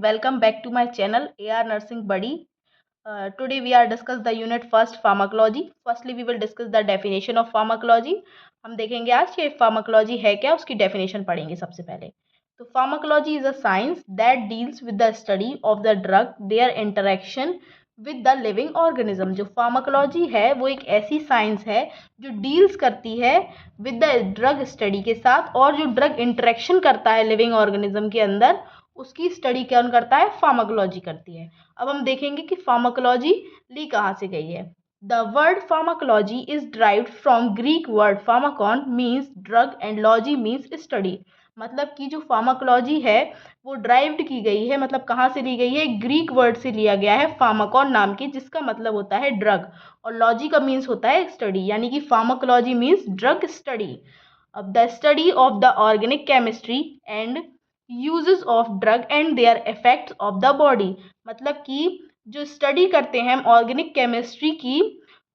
welcome back to my channel AR Nursing Buddy. Today we are discuss the unit first pharmacology. Firstly we will discuss the definition of pharmacology. हम देखेंगे आज कि pharmacology है क्या, उसकी definition पढ़ेंगे सबसे पहले. तो pharmacology is a science that deals with the study of the drug, their interaction with the living organism. जो pharmacology है वो एक ऐसी science है जो deals करती है with the drug study के साथ, और जो drug interaction करता है living organism के अंदर उसकी स्टडी कौन करता है, फार्माकोलॉजी करती है. अब हम देखेंगे कि फार्माकोलॉजी ली कहाँ से गई है. The word pharmacology is derived from Greek word Pharmacon means drug and logy means study. मतलब कि जो फार्माकोलॉजी है वो ड्राइव्ड की गई है, मतलब कहाँ से ली गई है, ग्रीक वर्ड से लिया गया है फार्माकॉन नाम की, जिसका मतलब होता है ड्रग, और लॉजी का मीन्स होता है स्टडी, यानी कि फार्माकोलॉजी मीन्स ड्रग स्टडी. अब the study of the organic chemistry and uses of drug and there effects of the body. मतलब कि जो स्टडी करते हैं हम ऑर्गेनिक केमिस्ट्री की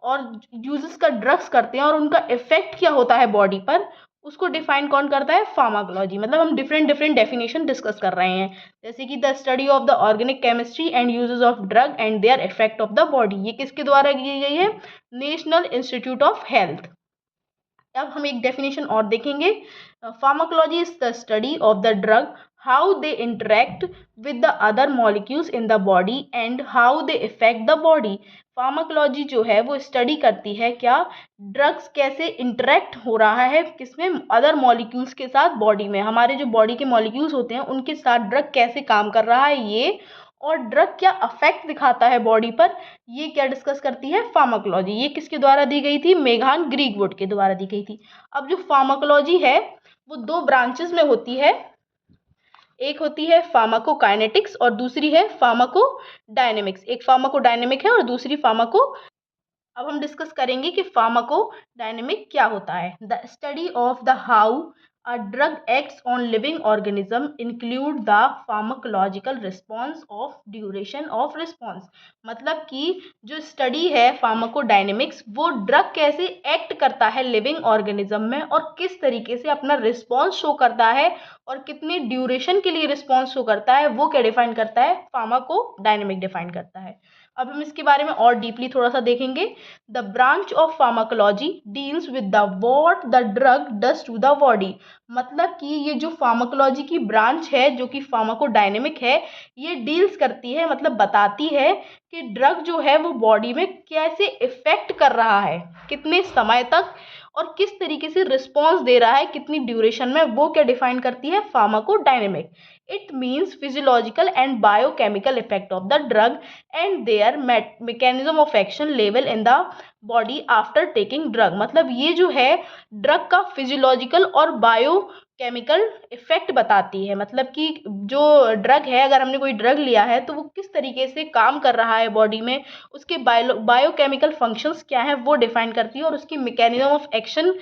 और यूजेस का ड्रग्स करते हैं और उनका इफेक्ट क्या होता है बॉडी पर, उसको डिफाइन कौन करता है, फार्माकोलॉजी. मतलब हम डिफरेंट डेफिनेशन डिस्कस कर रहे हैं, जैसे कि the study of the organic chemistry and uses of drug and their effect of the body. ये किसके द्वारा की गई है, नेशनल इंस्टीट्यूट ऑफ हेल्थ. अब हम एक डेफिनेशन और देखेंगे. Pharmacology is the study of the drug, how they interact with the other molecules in the body and how they effect the body. Pharmacology जो है वो स्टडी करती है क्या, ड्रग्स कैसे इंटरेक्ट हो रहा है किसमें, अदर मॉलिक्यूल्स के साथ बॉडी में, हमारे जो बॉडी के मॉलिक्यूल्स होते हैं उनके साथ ड्रग कैसे काम कर रहा है ये, और ड्रग क्या अफेक्ट दिखाता है बॉडी पर, ये क्या डिस्कस करती है फार्माकोलॉजी. ये किसके द्वारा दी गई थी, मेघान ग्रीकवुड के द्वारा दी गई थी. अब जो फार्माकोलॉजी है वो दो ब्रांचेस में होती है, एक होती है फार्माकोकाइनेटिक्स और दूसरी है फार्माकोडायनेमिक्स. एक फार्माकोडायनेमिक है और दूसरी फार्माको. अब हम डिस्कस करेंगे कि फार्माकोडायनेमिक क्या होता है. The study of the how a drug acts on living organism include the pharmacological response of duration of response. मतलब कि जो स्टडी है फार्माकोडायनेमिक्स वो ड्रग कैसे एक्ट करता है लिविंग ऑर्गेनिज्म में और किस तरीके से अपना रिस्पॉन्स शो करता है और कितनी ड्यूरेशन के लिए रिस्पॉन्स शो करता है, वो क्या डिफाइन करता है, फार्माकोडायनेमिक डिफाइन करता है. अब हम इसके बारे में और डीपली थोड़ा सा देखेंगे. The branch of pharmacology deals with the what the drug does to the body. मतलब कि ये जो फार्माकोलॉजी की ब्रांच है जो कि फार्माकोडायनेमिक है, ये डील्स करती है, मतलब बताती है कि ड्रग जो है वो बॉडी में कैसे इफेक्ट कर रहा है, कितने समय तक और किस तरीके से रिस्पॉन्स दे रहा है, कितनी ड्यूरेशन में, वो क्या डिफाइन करती है, pharmacodynamic. It means physiological and biochemical effect of the drug and there mechanism of action level in the body after taking drug. मतलब ये जो है ड्रग का फिजियोलॉजिकल और बायोकेमिकल इफेक्ट बताती है. मतलब कि जो ड्रग है, अगर हमने कोई ड्रग लिया है तो वो किस तरीके से काम कर रहा है बॉडी में, उसके बायोकेमिकल फंक्शंस क्या है वो डिफाइन करती है, और उसकी मैकेनिज्म ऑफ एक्शन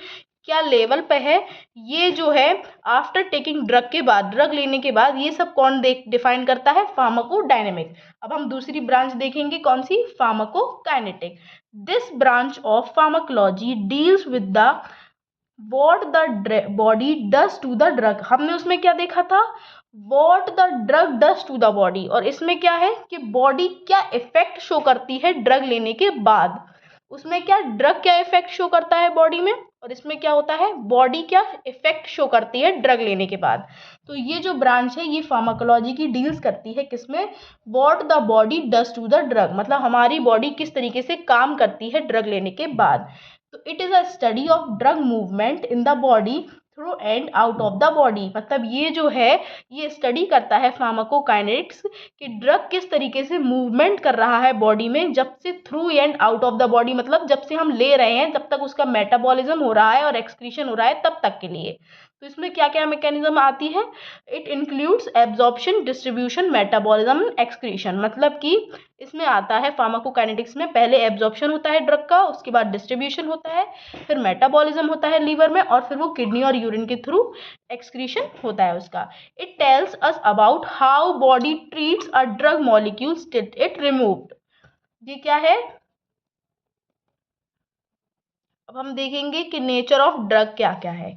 क्या लेवल पे है, ये जो है आफ्टर टेकिंग ड्रग के बाद, ड्रग लेने के बाद, ये सब कौन डिफाइन करता है, फार्माकोडायनेमिक. अब हम दूसरी ब्रांच देखेंगे, कौन सी, pharmacokinetic. This branch of pharmacology deals with the what the body does to the drug. हमने उसमें क्या देखा था, what the drug does to the body, और इसमें क्या है कि बॉडी क्या इफेक्ट शो करती है ड्रग लेने के बाद. उसमें क्या ड्रग क्या इफेक्ट शो करता है बॉडी में, और इसमें क्या होता है, बॉडी क्या इफेक्ट शो करती है ड्रग लेने के बाद. तो ये जो ब्रांच है ये फार्माकोलॉजी की डील्स करती है किसमें, what the body does to the drug, मतलब हमारी बॉडी किस तरीके से काम करती है ड्रग लेने के बाद. तो it is a study of drug movement in the body through and out of the body. मतलब ये जो है ये स्टडी करता है फार्माकोकाइनेटिक्स कि ड्रग किस तरीके से मूवमेंट कर रहा है बॉडी में, जब से through and out of the body, मतलब जब से हम ले रहे हैं जब तक उसका मेटाबॉलिज्म हो रहा है और एक्सक्रीशन हो रहा है तब तक के लिए. तो इसमें क्या क्या मैकेनिज्म आती है, it includes absorption, distribution, metabolism, excretion. मतलब कि इसमें आता है फार्माकोकाइनेटिक्स में पहले एब्जॉर्प्शन होता है ड्रग का, उसके बाद डिस्ट्रीब्यूशन होता है, फिर मेटाबॉलिज्म होता है लीवर में, और फिर वो किडनी और यूरिन के थ्रू एक्सक्रीशन होता है उसका. It tells us about how body treats a drug molecules it removed. ये क्या है, अब हम देखेंगे कि नेचर ऑफ ड्रग क्या क्या है.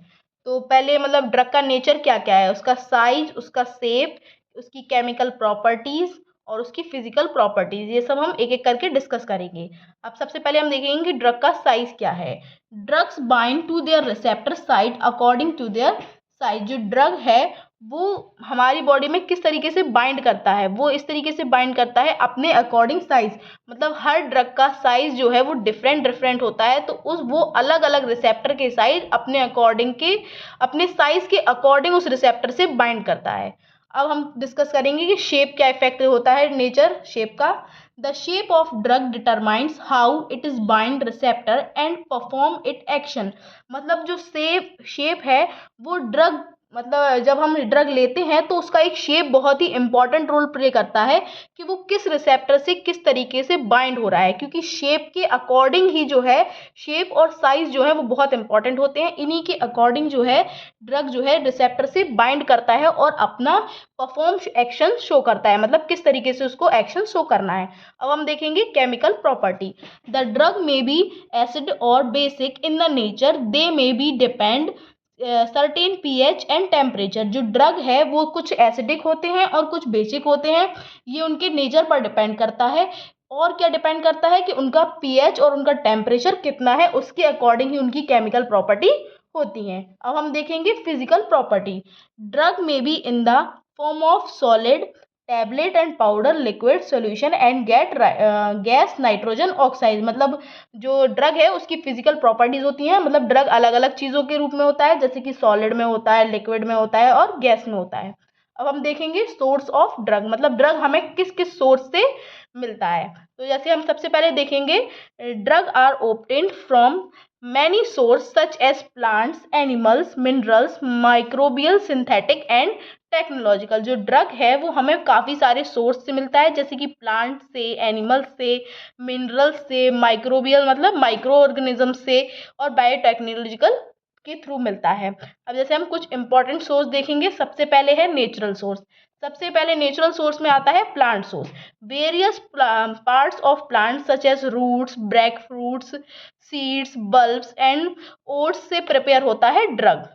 तो पहले मतलब ड्रग का नेचर क्या क्या है, उसका साइज, उसका शेप, उसकी केमिकल प्रॉपर्टीज़ और उसकी फिजिकल प्रॉपर्टीज़, ये सब हम एक एक करके डिस्कस करेंगे। अब सबसे पहले हम देखेंगे कि ड्रग का साइज़ क्या है। Drugs bind to their receptor site according to their size. जो ड्रग है वो हमारी बॉडी में किस तरीके से बाइंड करता है, वो इस तरीके से बाइंड करता है अपने अकॉर्डिंग साइज। मतलब हर ड्रग का साइज जो है वो डिफरेंट डिफरेंट होता है, तो उस वो अलग अलग रिसेप्टर के साइज अपने अकॉर्डिंग के अपने साइज के अकॉर्डिंग उस रिसेप्टर से बाइंड करता है। अब हम डिस्कस करेंगे कि शेप क्या इफेक्ट होता है नेचर शेप का। The shape of drug determines how it is bind receptor and perform it action. मतलब जो शेप है वो ड्रग, मतलब जब हम ड्रग लेते हैं तो उसका एक शेप बहुत ही इंपॉर्टेंट रोल प्ले करता है कि वो किस रिसेप्टर से किस तरीके से बाइंड हो रहा है, क्योंकि शेप के अकॉर्डिंग ही जो है शेप और साइज जो है वो बहुत इंपॉर्टेंट होते हैं। इन्हीं के अकॉर्डिंग जो है ड्रग जो है रिसेप्टर से बाइंड करता है और अपना परफॉर्म एक्शन शो करता है, मतलब किस तरीके से उसको एक्शन शो करना है। अब हम देखेंगे chemical property. The drug may be acid और basic in the nature, they may be depend certain pH and temperature. जो ड्रग है वो कुछ एसिडिक होते हैं और कुछ बेसिक होते हैं, ये उनके नेचर पर डिपेंड करता है। और क्या डिपेंड करता है कि उनका पीएच और उनका टेम्परेचर कितना है, उसके अकॉर्डिंग ही उनकी केमिकल प्रॉपर्टी होती हैं। अब हम देखेंगे physical property. Drug may be in the form of solid, tablet and powder, liquid solution and gas nitrogen oxide. मतलब जो ड्रग है उसकी फिजिकल प्रॉपर्टीज होती हैं, मतलब ड्रग अलग अलग चीज़ों के रूप में होता है, जैसे कि सॉलिड में होता है, लिक्विड में होता है और गैस में होता है। अब हम देखेंगे सोर्स ऑफ ड्रग, मतलब ड्रग हमें किस किस सोर्स से मिलता है। तो जैसे हम सबसे पहले देखेंगे drug are obtained from many source such as plants, animals, minerals, microbial, synthetic and technological. जो ड्रग है वो हमें काफ़ी सारे सोर्स से मिलता है, जैसे कि प्लांट से, एनिमल्स से, मिनरल्स से, माइक्रोबियल मतलब माइक्रो ऑर्गेनिज्म से, और बायोटेक्नोलॉजिकल के थ्रू मिलता है। अब जैसे हम कुछ इंपॉर्टेंट सोर्स देखेंगे, सबसे पहले है नेचुरल सोर्स। सबसे पहले नेचुरल सोर्स में आता है plant source. Various parts of plant such as roots, break fruits, seeds, bulbs and oats से प्रिपेयर होता है ड्रग।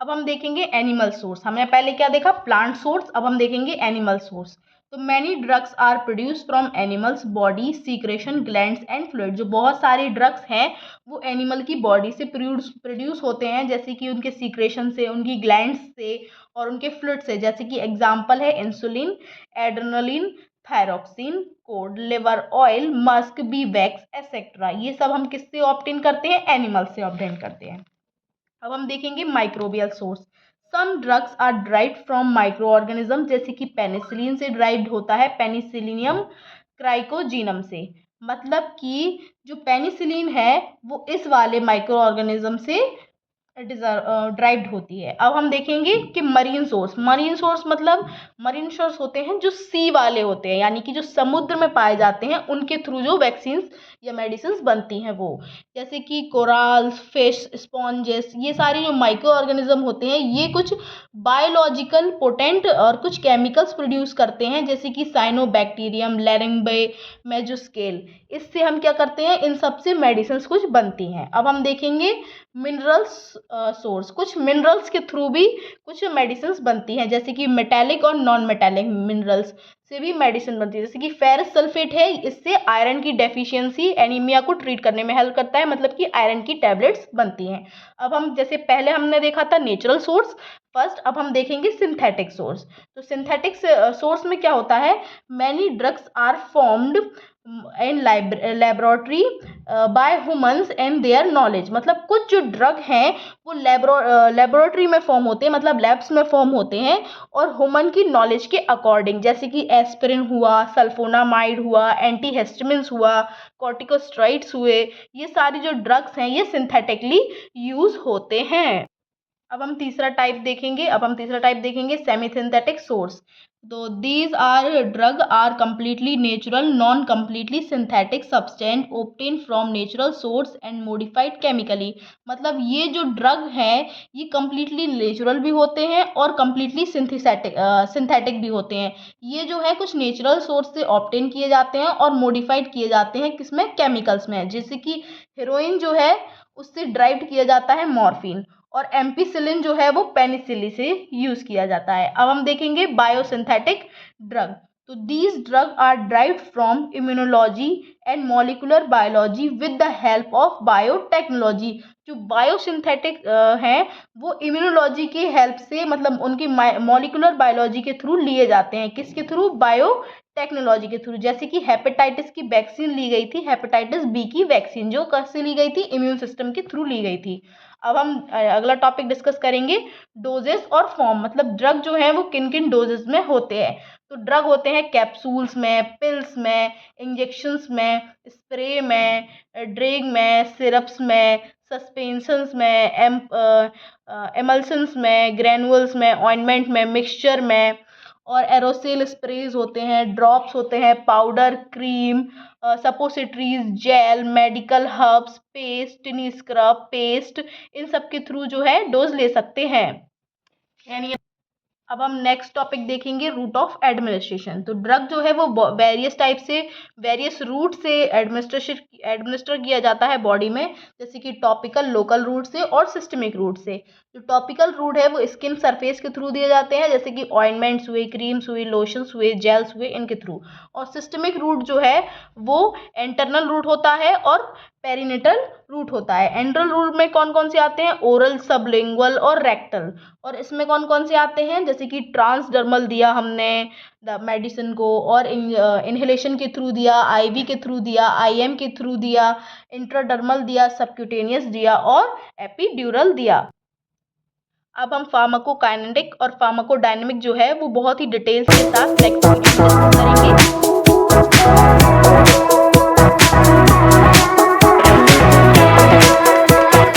अब हम देखेंगे एनिमल सोर्स। हमने पहले क्या देखा, प्लांट सोर्स, अब हम देखेंगे एनिमल सोर्स। तो many drugs are produce from animals body, secretion, glands and fluid. जो बहुत सारे ड्रग्स हैं वो एनिमल की बॉडी से प्रोड्यूस होते हैं, जैसे कि उनके सीक्रेशन से, उनकी ग्लैंड्स से और उनके फ्लूइड से। जैसे कि एग्जाम्पल है insulin, adrenaline, thyroxine, code, liver oil, Musk, B wax etcetera. ये सब हम किससे ऑब्टेन करते हैं, एनिमल से ऑब्टेन करते हैं। अब हम देखेंगे microbial source. Some drugs are derived from micro organism, जैसे कि पेनिसिलिन से ड्राइव्ड होता है, पेनिसिलिनियम क्राइकोजीनम से। मतलब कि जो पेनिसिलिन है वो इस वाले माइक्रो ऑर्गेनिज्म से ड्राइव्ड होती है। अब हम देखेंगे कि मरीन सोर्स। मरीन सोर्स मतलब मरीन सोर्स होते हैं जो सी वाले होते हैं, यानी कि जो समुद्र में पाए जाते हैं, उनके थ्रू जो वैक्सीन या मेडिसिन बनती हैं वो, जैसे कि कोराल्स, फिश, स्पॉन्जेस, ये सारे जो माइक्रो ऑर्गेनिज्म होते हैं ये कुछ बायोलॉजिकल पोटेंट और कुछ केमिकल्स प्रोड्यूस करते हैं, जैसे कि साइनोबैक्टीरियम, लैरिंगबे, मेजोस्केल। इससे हम क्या करते हैं, इन सब से मेडिसिन कुछ बनती हैं। अब हम देखेंगे मिनरल्स सोर्स। कुछ मिनरल्स के थ्रू भी कुछ मेडिसिन बनती हैं, जैसे कि मेटेलिक और नॉन मेटेलिक मिनरल्स से भी मेडिसिन बनती है। जैसे कि फेरस सल्फेट है, इससे आयरन की डेफिशिएंसी, एनीमिया को ट्रीट करने में हेल्प करता है, मतलब कि आयरन की टैबलेट्स बनती हैं। अब हम जैसे पहले हमने देखा था नेचुरल सोर्स फर्स्ट, अब हम देखेंगे सिंथेटिक सोर्स। तो सिंथेटिक सोर्स में क्या होता है, many drugs are formed in laboratory by humans and their knowledge. मतलब कुछ जो ड्रग हैं वो लेबोरेटरी में फॉर्म होते हैं, मतलब लैब्स में फॉर्म होते हैं, और ह्यूमन की नॉलेज के अकॉर्डिंग, जैसे कि एस्पिरिन हुआ, सल्फोनामाइड हुआ, एंटीहिस्टामिन्स हुआ, कॉर्टिकोस्टेरॉइड्स हुए, ये सारी जो ड्रग्स हैं ये सिंथेटिकली यूज होते हैं। अब हम तीसरा टाइप देखेंगे सेमी सिंथेटिक सोर्स। तो these are drug are completely natural, non completely synthetic substance obtain from natural source and modified chemically. मतलब ये जो ड्रग है ये कंप्लीटली नेचुरल भी होते हैं और कंप्लीटली सिंथेटिक भी होते हैं। ये जो है कुछ नेचुरल सोर्स से ऑब्टेन किए जाते हैं और मॉडिफाइड किए जाते हैं, किसमें, केमिकल्स में। जैसे कि हेरोइन जो है उससे ड्राइव किया जाता है मॉर्फिन, और एम्पिसिलिन जो है वो पेनिसिलिन से यूज किया जाता है। अब हम देखेंगे बायोसिंथेटिक ड्रग। तो these drug are derived from immunology and molecular biology with the help of biotechnology. जो बायोसिंथेटिक हैं वो इम्यूनोलॉजी की हेल्प से, मतलब उनकी मॉलिक्यूलर बायोलॉजी के थ्रू लिए जाते हैं। किसके थ्रू? बायो टेक्नोलॉजी के थ्रू। जैसे कि हेपेटाइटिस की वैक्सीन ली गई थी, हेपेटाइटिस बी की वैक्सीन जो कैसे ली गई थी? इम्यून सिस्टम के थ्रू ली गई थी। अब हम अगला टॉपिक डिस्कस करेंगे डोजेस और फॉर्म, मतलब ड्रग जो है वो किन किन डोजेस में होते हैं। तो ड्रग होते हैं कैप्सूल्स में, पिल्स में, इंजेक्शंस में, स्प्रे में, ड्रेग में, सिरप्स में, सस्पेंशंस में, एमल्सन्स में, ग्रेनुअल्स में, ऑइंटमेंट में, मिक्सचर में, और एरोसेल स्प्रेज होते हैं, ड्रॉप्स होते हैं, powder, cream, suppositories, gel, medical herbs, paste, tiny scrub, paste, इन सब के थ्रू जो है डोज ले सकते हैं। यानी अब हम नेक्स्ट टॉपिक देखेंगे रूट ऑफ एडमिनिस्ट्रेशन। तो ड्रग जो है वो वेरियस टाइप से, वेरियस रूट से एडमिनिस्टर किया जाता है बॉडी में, जैसे कि टॉपिकल, लोकल रूट से और सिस्टमिक रूट से। जो टॉपिकल रूट है वो स्किन सरफेस के थ्रू दिए जाते हैं, जैसे कि ऑइंटमेंट्स हुए, क्रीम्स हुए, लोशंस हुए, जेल्स हुए, इनके थ्रू। और सिस्टमिक रूट जो है वो इंटरनल रूट होता है और पेरिनेटल रूट होता है। एंट्रल रूट में कौन कौन से आते हैं? ओरल, सबलिंगुअल और रेक्टल। और इसमें कौन कौन से आते हैं? जैसे कि ट्रांसडर्मल दिया हमने द मेडिसिन को, और इनहेलेशन के थ्रू दिया, आईवी के थ्रू दिया, आईएम के थ्रू दिया, इंट्राडर्मल दिया, सबक्यूटेनियस दिया और एपिड्यूरल दिया। अब हम फार्माकोकाइनेटिक और फार्माकोडायनेमिक जो है वो बहुत ही डिटेल्स के साथ नेक्स्ट वीडियो में डिस्कस करेंगे।